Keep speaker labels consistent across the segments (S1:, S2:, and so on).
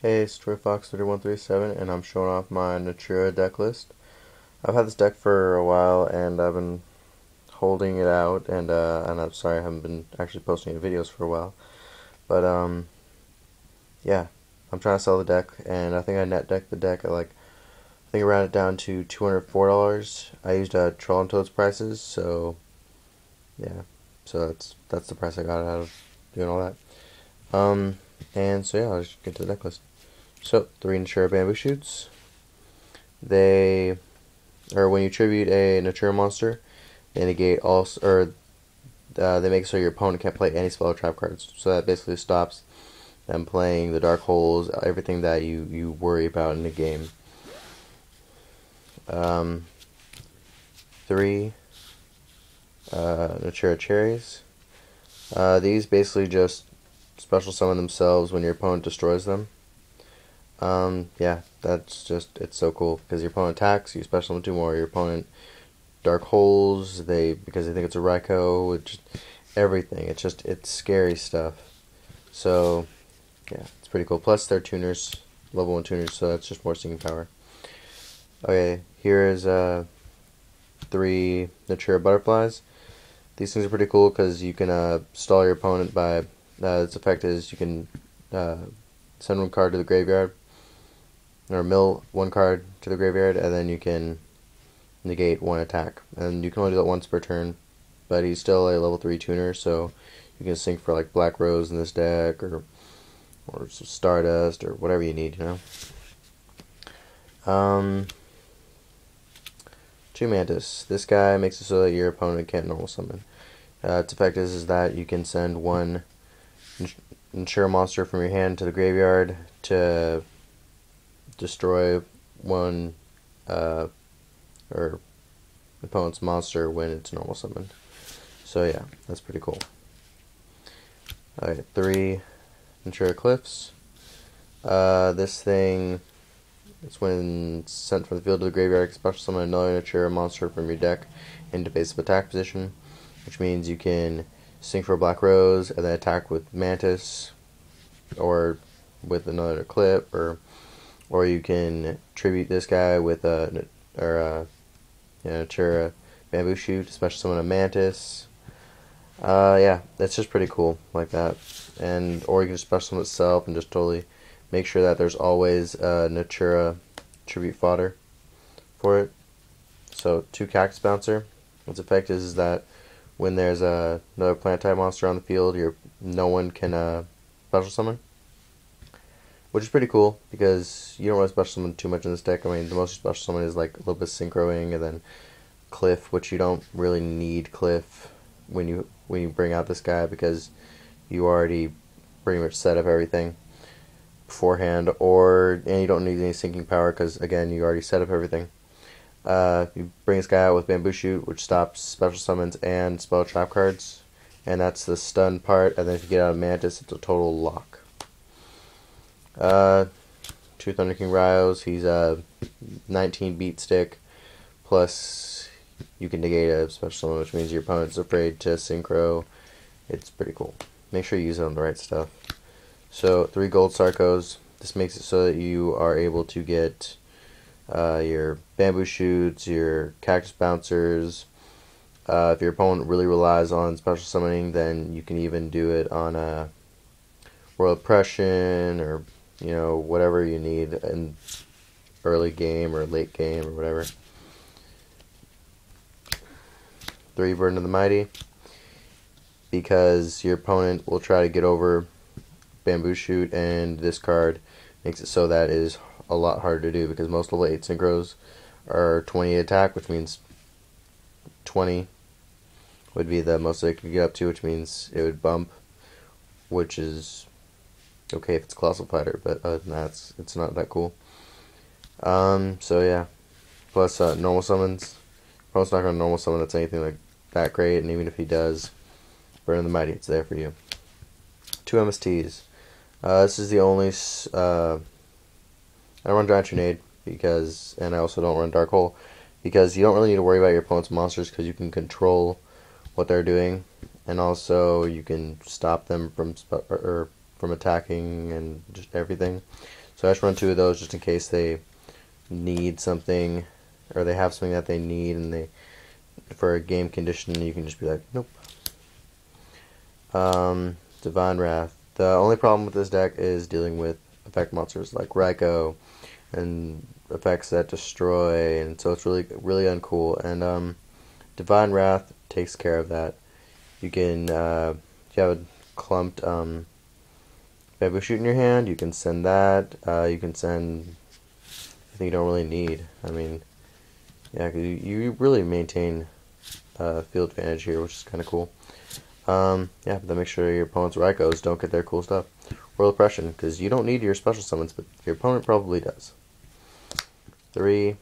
S1: Hey, it's TroyFox3137, and I'm showing off my Naturia Decklist. I've had this deck for a while, and I've been holding it out, and I'm sorry I haven't been actually posting any videos for a while. But, yeah, I'm trying to sell the deck, and I think I net decked the deck at I think I ran it down to $204. I used Troll and Toad's prices, so, yeah, so that's the price I got out of doing all that. And so yeah, I'll just get to the deck list. So, 3 Naturia Bamboo Shoots. They, or when you tribute a Naturia monster, they negate all, they make it so your opponent can't play any spell or trap cards. So that basically stops them playing the dark holes, everything that you worry about in the game. 3 Naturia Cherries. These basically just special summon themselves when your opponent destroys them. Yeah, it's so cool, because your opponent attacks, you special summon 2 more, your opponent dark holes, because they think it's a Raikou, everything, it's scary stuff. So, yeah, it's pretty cool. Plus, they're tuners, level 1 tuners, so that's just more singing power. Okay, here is 3 Naturia Butterflies. These things are pretty cool because you can stall your opponent by, its effect is you can send 1 card to the graveyard, or mill 1 card to the graveyard, and then you can negate 1 attack. And you can only do that once per turn, but he's still a level 3 tuner, so you can sync for like Black Rose in this deck, or some Stardust, or whatever you need, you know. 2 Mantis. This guy makes it so that your opponent can't normal summon. Its effect is that you can send 1 Naturia monster from your hand to the graveyard to destroy 1 or opponent's monster when it's normal summoned. So yeah, that's pretty cool. Alright, 3 Naturia Cliffs. This thing is when sent from the field to the graveyard, special summon another Naturia monster from your deck into basic attack position, which means you can sync for Black Rose and then attack with Mantis or with another clip, or you can tribute this guy with Naturia Bamboo Shoot, special summon a Mantis. Yeah, that's just pretty cool like that. Or you can just special summon itself and just totally make sure that there's always Naturia tribute fodder for it. So 2 Cactus Bouncer. Its effect is that when there's another plant type monster on the field, no one can special summon, which is pretty cool because you don't really special summon too much in this deck. I mean, the most special summon is like a little bit of synchroing and then Cliff, which you don't really need Cliff when you bring out this guy, because you already pretty much set up everything beforehand, and you don't need any syncing power because again you already set up everything. You bring this guy out with Bamboo Shoot, which stops special summons and spell trap cards, and that's the stun part. And then if you get out of Mantis, it's a total lock. 2 Thunder King Ryos. He's a 19 beat stick, plus you can negate a special summon, which means your opponent's afraid to synchro. It's pretty cool. Make sure you use it on the right stuff. So 3 Gold Sarcos. This makes it so that you are able to get your Bamboo Shoots, your Cactus Bouncers. If your opponent really relies on special summoning, then you can even do it on a World Oppression, or whatever you need in early game or late game or whatever. 3 Burden of the Mighty, because your opponent will try to get over Bamboo Shoot, and this card makes it so that it is a lot harder to do, because most level 8 synchros are 20 attack, which means 20 would be the most they could get up to, which means it would bump, which is okay if it's Colossal Fighter, but other than that, it's not that cool. So yeah, plus normal summons. Opponent's not going to normal summon that's anything like that great, and even if he does, Burn of the Mighty, it's there for you. 2 MSTs. This is the only I run Giant Grenade and I also don't run Dark Hole, because you don't really need to worry about your opponent's monsters, because you can control what they're doing, and also you can stop them from attacking and just everything. So I just run 2 of those just in case they need something, or they have something that they need, and they for a game condition, you can just be like, nope. Divine Wrath. The only problem with this deck is dealing with effect monsters like Raikou and effects that destroy, and so it's really uncool. And Divine Wrath takes care of that. You can if you have a clumped bamboo shoot in your hand, you can send that. You can send anything you don't really need. I mean, yeah, 'cause you really maintain field advantage here, which is kind of cool. Yeah, but then make sure your opponent's Raikous don't get their cool stuff. Royal Oppression, because you don't need your special summons, but your opponent probably does. 3,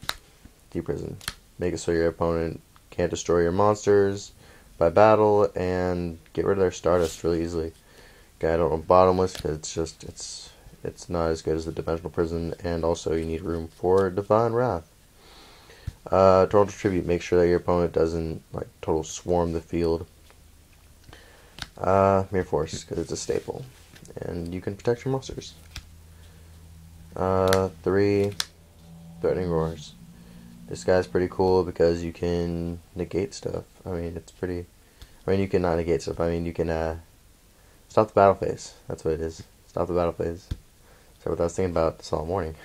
S1: Deep Prison. Make it so your opponent can't destroy your monsters by battle, and get rid of their Stardust really easily. Okay, I don't know Bottomless, because it's not as good as the Dimensional Prison, and also you need room for Divine Wrath. Total Tribute, make sure that your opponent doesn't like total swarm the field. Mirror Force, because it's a staple, and you can protect your monsters. 3, Threatening Roars. This guy's pretty cool because you can negate stuff. I mean, it's pretty. I mean, you can not negate stuff. I mean, you can stop the battle phase. That's what it is. Stop the battle phase. That's what I was thinking about this all morning.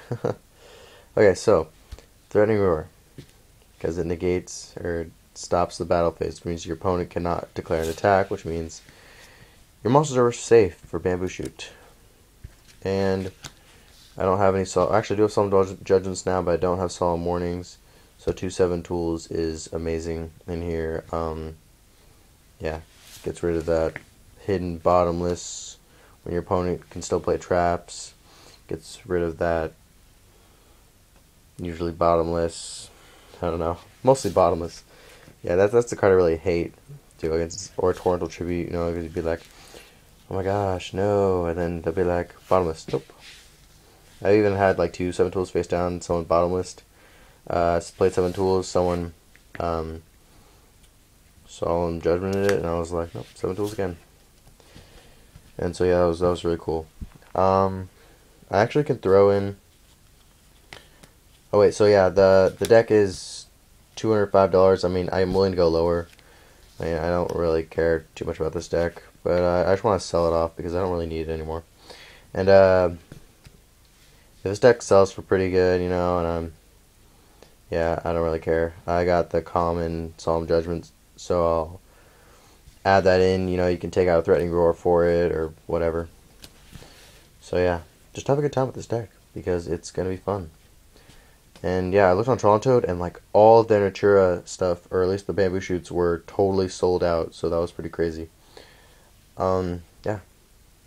S1: Okay, so Threatening Roar, because it negates or stops the battle phase, which means your opponent cannot declare an attack, which means your monsters are safe for Bamboo Shoot. And I don't have any actually I do have Solemn Judgments now, but I don't have Solemn Warnings. So 2/7 Tools is amazing in here. Yeah, gets rid of that hidden Bottomless when your opponent can still play traps. Gets rid of that usually Bottomless. I don't know, mostly Bottomless. Yeah, that's the card I really hate too, against, or Torrential Tribute, you know, because you'd be like, oh my gosh, no, and then they'll be like, Bottomless, nope. I even had like 2 7 Tools face down, someone Bottomless. Played 7 Tools, someone Solemn Judgmented it, and I was like, nope, 7 Tools again. And so yeah, that was really cool. I actually can throw in. Oh wait, so yeah, the deck is $205. I mean, I'm willing to go lower. I mean, I don't really care too much about this deck, but I just want to sell it off because I don't really need it anymore. And if this deck sells for pretty good, you know, and yeah, I don't really care. I got the common Solemn Judgments, so I'll add that in. You know, you can take out a Threatening Roar for it or whatever. So yeah, just have a good time with this deck because it's gonna be fun. And yeah, I looked on Toronto, and like all of their Naturia stuff, or at least the Bamboo Shoots, were totally sold out. So that was pretty crazy. Yeah,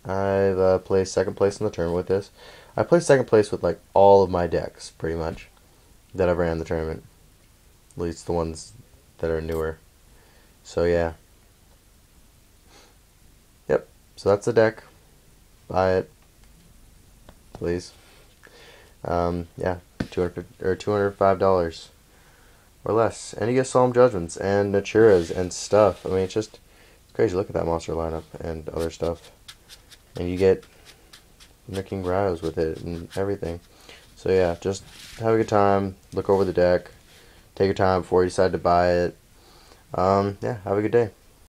S1: I've placed 2nd place in the tournament with this. I placed 2nd place with like all of my decks, pretty much, that I've ran in the tournament. At least the ones that are newer. So yeah. Yep. So that's the deck. Buy it, please. Yeah, $205 or less, and you get Solemn Judgments and Naturias and stuff. I mean, it's crazy. Look at that monster lineup and other stuff, and you get King Rhinos with it and everything. So yeah, just have a good time. Look over the deck. Take your time before you decide to buy it. Yeah, have a good day.